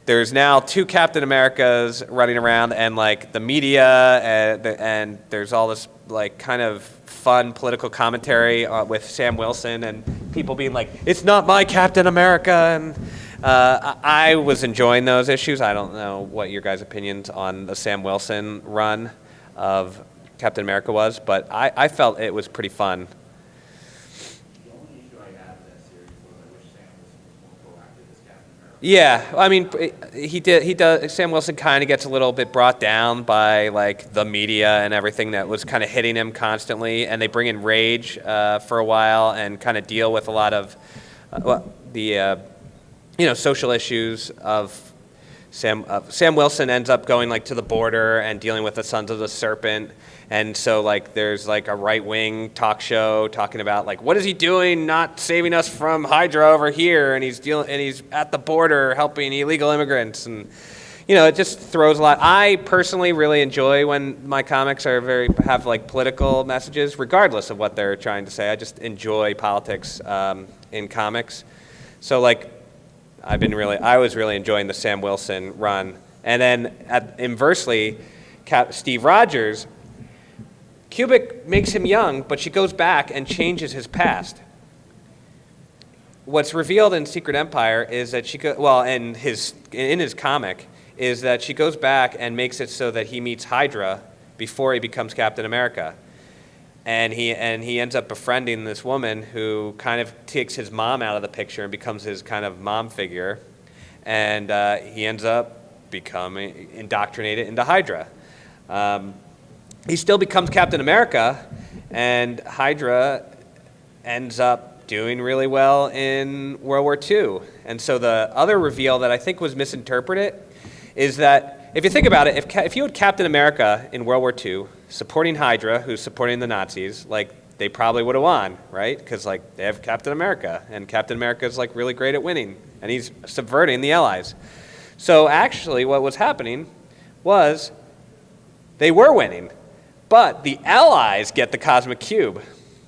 there's now two Captain Americas running around, and like the media, and there's all this like kind of fun political commentary with Sam Wilson and people being like, "It's not my Captain America," and I was enjoying those issues. I don't know what your guys' opinions on the Sam Wilson run of Captain America was, but I felt it was pretty fun. The only issue I had with that series was I wish Sam was more proactive as Captain America. Yeah, I mean, he does. Sam Wilson kind of gets a little bit brought down by like the media and everything that was kind of hitting him constantly, and they bring in Rage for a while and kind of deal with a lot of the social issues of Sam Wilson ends up going like to the border and dealing with the Sons of the Serpent. And so like there's like a right-wing talk show talking about like what is he doing not saving us from Hydra over here, and he's at the border helping illegal immigrants, and it just throws a lot. I personally really enjoy when my comics have like political messages regardless of what they're trying to say. I just enjoy politics in comics. So like I was really enjoying the Sam Wilson run. And then inversely, Steve Rogers, Kubrick makes him young, but she goes back and changes his past. What's revealed in Secret Empire is that in his comic, is that she goes back and makes it so that he meets Hydra before he becomes Captain America. And he ends up befriending this woman who kind of takes his mom out of the picture and becomes his kind of mom figure. And he ends up becoming indoctrinated into Hydra. He still becomes Captain America, and Hydra ends up doing really well in World War II. And so the other reveal that I think was misinterpreted is that if you think about it, if you had Captain America in World War II supporting Hydra, who's supporting the Nazis, like they probably would have won, right? Because like they have Captain America, and Captain America is like really great at winning, and he's subverting the Allies. So actually, what was happening was they were winning, but the Allies get the Cosmic Cube.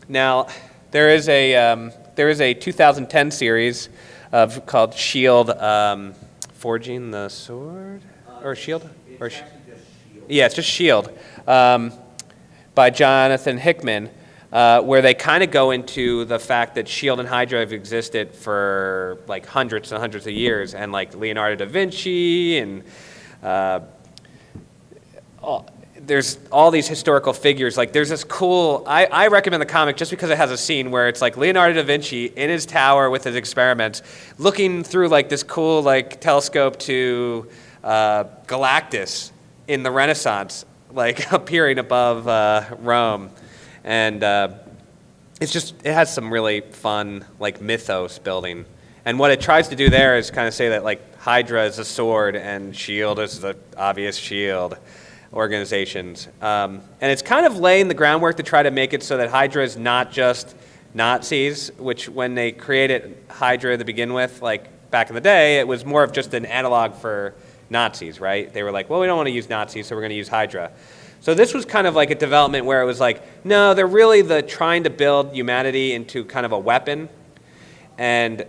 Now, there is a 2010 series called S.H.I.E.L.D. Forging the Sword. or Shield? Or It's actually just Shield. Yeah, it's just Shield, by Jonathan Hickman, where they kind of go into the fact that Shield and Hydra have existed for like hundreds and hundreds of years, and like Leonardo da Vinci and there's all these historical figures. Like there's this cool, I recommend the comic just because it has a scene where it's like Leonardo da Vinci in his tower with his experiments, looking through like this cool like telescope to Galactus in the Renaissance, like appearing above Rome. And it has some really fun like mythos building. And what it tries to do there is kind of say that like Hydra is a sword and Shield is the obvious shield organizations. And it's kind of laying the groundwork to try to make it so that Hydra is not just Nazis, which when they created Hydra to begin with, like back in the day, it was more of just an analog for Nazis, right? They were like, well, we don't want to use Nazis, so we're going to use Hydra. So this was kind of like a development where it was like, no, they're really trying to build humanity into kind of a weapon, and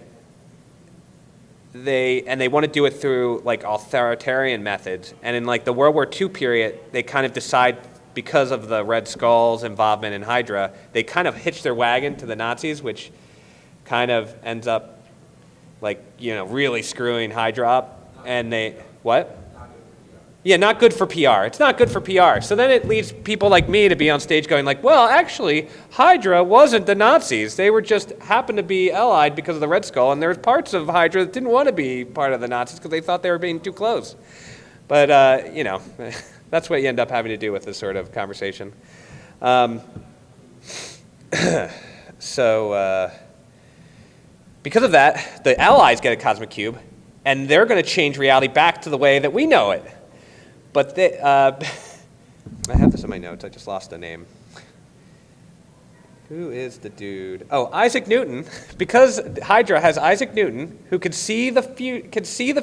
they want to do it through like authoritarian methods. And in like the World War II period, they kind of decide, because of the Red Skull's involvement in Hydra, they kind of hitch their wagon to the Nazis, which kind of ends up like, really screwing Hydra up. And what? Yeah, not good for PR. It's not good for PR. So then it leads people like me to be on stage going like, well, actually, Hydra wasn't the Nazis. They were just happened to be allied because of the Red Skull, and there was parts of Hydra that didn't want to be part of the Nazis because they thought they were being too close. But, that's what you end up having to do with this sort of conversation. So because of that, the Allies get a cosmic cube, and they're going to change reality back to the way that we know it. But they, I have this in my notes. I just lost the name. Who is the dude? Oh, Isaac Newton. Because Hydra has Isaac Newton, who can see the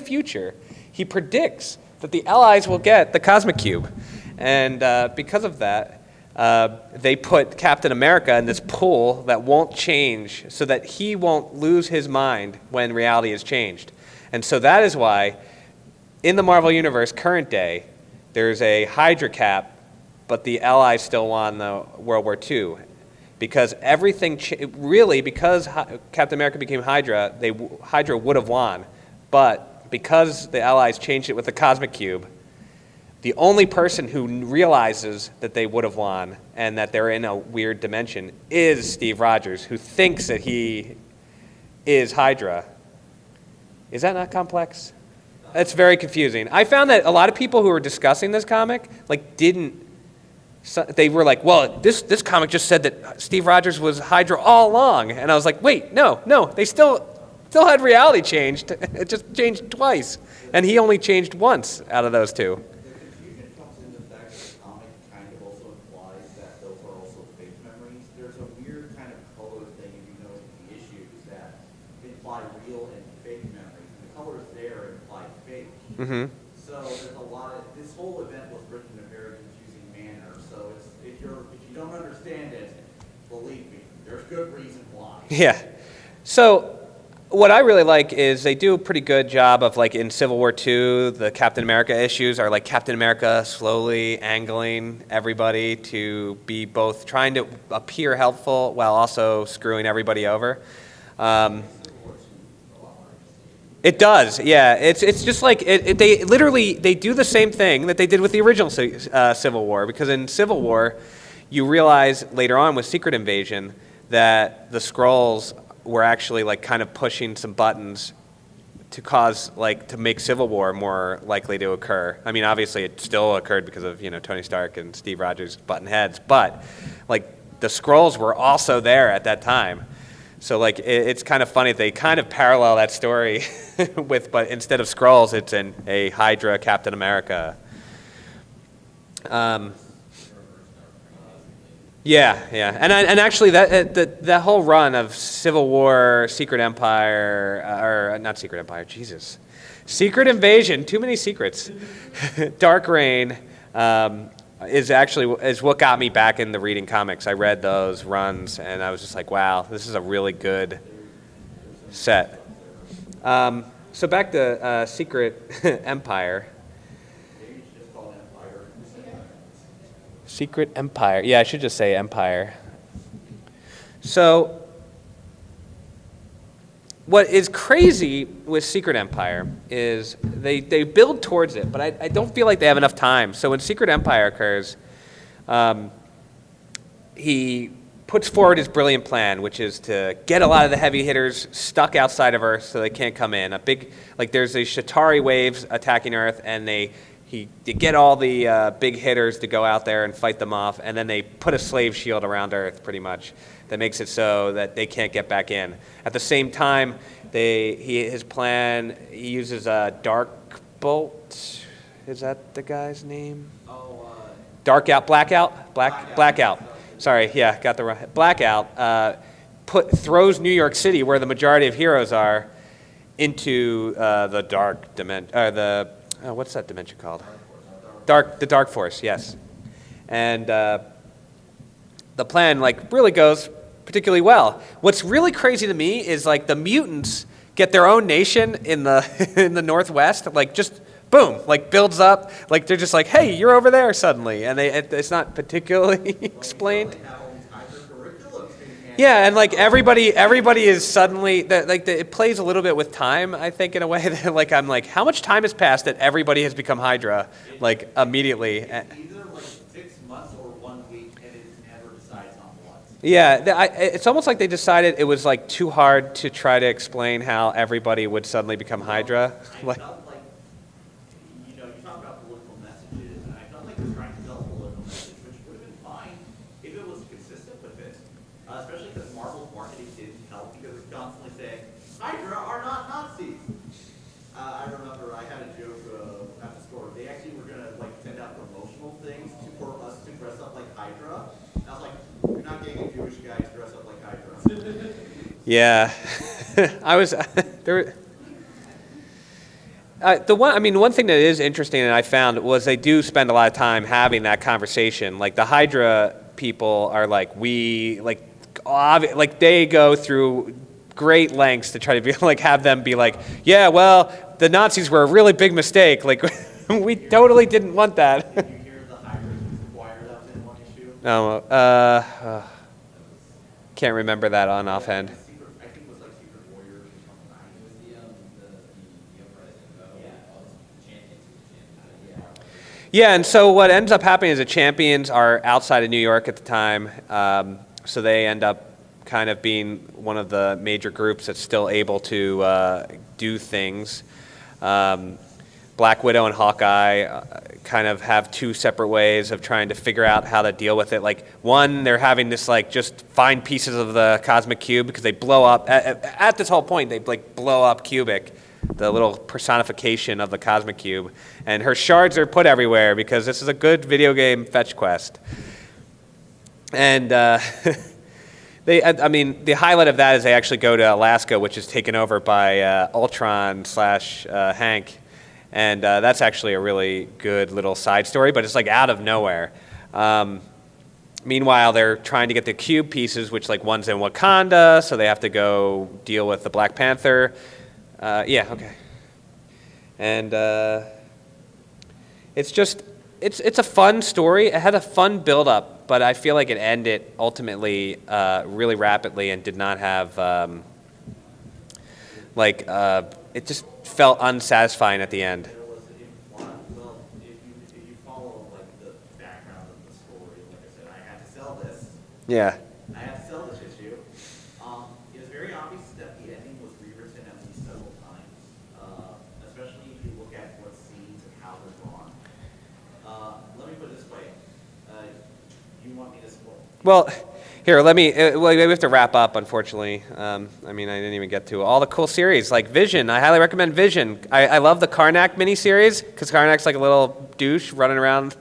future, he predicts that the Allies will get the cosmic cube. And because of that, they put Captain America in this pool that won't change so that he won't lose his mind when reality is changed. And so that is why in the Marvel Universe, current day, there's a Hydra cap, but the Allies still won the World War II. Because everything, because Captain America became Hydra, Hydra would have won. But because the Allies changed it with the Cosmic Cube, the only person who realizes that they would have won and that they're in a weird dimension is Steve Rogers, who thinks that he is Hydra. Is that not complex? It's very confusing. I found that a lot of people who were discussing this comic they were like, well, this comic just said that Steve Rogers was Hydra all along. And I was like, wait, no, they still had reality changed. It just changed twice. And he only changed once out of those two. The confusion comes in the fact that the comic kind of also implies that those are also fake memories. There's a weird kind of color thing, if you notice in the issues, that imply real and fake memories. And the colors there imply fake. Mm-hmm. So there's a lot of, this whole event was written in a very confusing manner. So if you don't understand it, believe me, there's good reason why. Yeah. So what I really like is they do a pretty good job of, like, in Civil War II, the Captain America issues are like Captain America slowly angling everybody to be both trying to appear helpful while also screwing everybody over. It does, yeah. It's just like they do the same thing that they did with the original Civil War, because in Civil War, you realize later on with Secret Invasion that the Skrulls were actually like kind of pushing some buttons to cause to make Civil War more likely to occur. I mean, obviously it still occurred because of Tony Stark and Steve Rogers button heads, but like the Skrulls were also there at that time. So like it's kind of funny, they kind of parallel that story but instead of Skrulls, it's a Hydra Captain America. Yeah, and actually that whole run of Civil War, Secret Empire, or not Secret Empire, Jesus, Secret Invasion, too many secrets. Dark Reign is what got me back into reading comics. I read those runs and I was just like, wow, this is a really good set. So back to Secret Empire. Secret Empire. Yeah, I should just say Empire. So, what is crazy with Secret Empire is they build towards it, but I don't feel like they have enough time. So when Secret Empire occurs, he puts forward his brilliant plan, which is to get a lot of the heavy hitters stuck outside of Earth so they can't come in. There's these Shatari waves attacking Earth, and they get all the big hitters to go out there and fight them off, and then they put a slave shield around Earth, pretty much, that makes it so that they can't get back in. At the same time, his plan, he uses a dark bolt. Is that the guy's name? Blackout. Sorry, yeah, got the right. Blackout throws New York City, where the majority of heroes are, into the dark dimension. What's that dimension called? The Dark Force. Yes, and the plan really goes particularly well. What's really crazy to me is the mutants get their own nation in the in the Northwest. Just boom, builds up. They're just hey, you're over there suddenly, and it's not particularly explained. Yeah, and everybody is suddenly it plays a little bit with time. I think in a way that I'm how much time has passed that everybody has become Hydra immediately. It's either 6 months or 1 week, and it never decides on what. Yeah, it's almost like they decided it was too hard to try to explain how everybody would suddenly become Hydra. I felt you talk about political messages, and I felt like they're trying to tell a political message, which would have been fine if it was consistent with it. Especially because Marvel's marketing didn't help, because it's constantly saying, Hydra are not Nazis. I remember I had a joke at the store. They actually were going to send out promotional things for us to dress up like Hydra. And I was like, you're not getting a Jewish guy to dress up like Hydra. Yeah, I was there. One thing that is interesting that I found was they do spend a lot of time having that conversation. The Hydra people are they go through great lengths to try to have them be yeah, well, the Nazis were a really big mistake. We totally didn't want that. Did you hear the Hydra choir that was in one issue? No, can't remember that on offhand. I think it was Secret Warriors or something. The uprising, all the champions. Yeah, and so what ends up happening is the champions are outside of New York at the time, so they end up kind of being one of the major groups that's still able to do things. Black Widow and Hawkeye kind of have two separate ways of trying to figure out how to deal with it. One, they're having this just find pieces of the cosmic cube because they blow up at this whole point. They blow up Cubic, the little personification of the cosmic cube, and her shards are put everywhere because this is a good video game fetch quest. And the highlight of that is they actually go to Alaska, which is taken over by Ultron / Hank. And that's actually a really good little side story, but it's out of nowhere. Meanwhile, they're trying to get the cube pieces, which one's in Wakanda, so they have to go deal with the Black Panther. Yeah, okay. And it's a fun story. It had a fun build-up, but I feel like it ended ultimately really rapidly and did not have it just felt unsatisfying at the end. There was if you follow the background of the story, like I said, I had to sell this. Yeah. I had to sell this issue. It was very obvious that the ending was rewritten at least several times, especially if you look at what scenes and how they're drawn. Let me put it this way. You want me to spoil? Well, here, we have to wrap up, unfortunately. I didn't even get to all the cool series, like Vision. I highly recommend Vision. I love the Karnak miniseries, because Karnak's a little douche running around,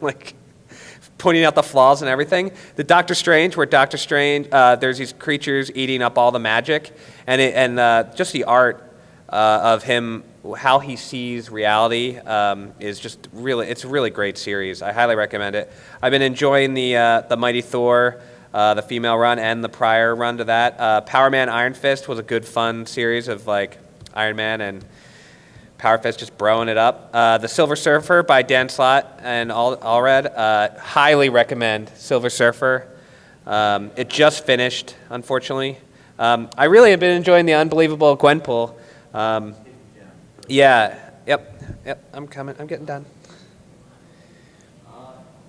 pointing out the flaws and everything. The Doctor Strange, where Doctor Strange, there's these creatures eating up all the magic, and just the art of him, how he sees reality, is just really, it's a really great series. I highly recommend it. I've been enjoying the Mighty Thor, the female run, and the prior run to that. Power Man Iron Fist was a good, fun series of Iron Man and PowerFest just broing it up. The Silver Surfer by Dan Slott and Allred. Highly recommend Silver Surfer. It just finished, unfortunately. I really have been enjoying the Unbelievable Gwenpool. Yeah, yep, I'm coming. I'm getting done.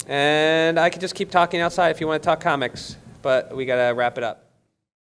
And I could just keep talking outside if you want to talk comics, but we got to wrap it up.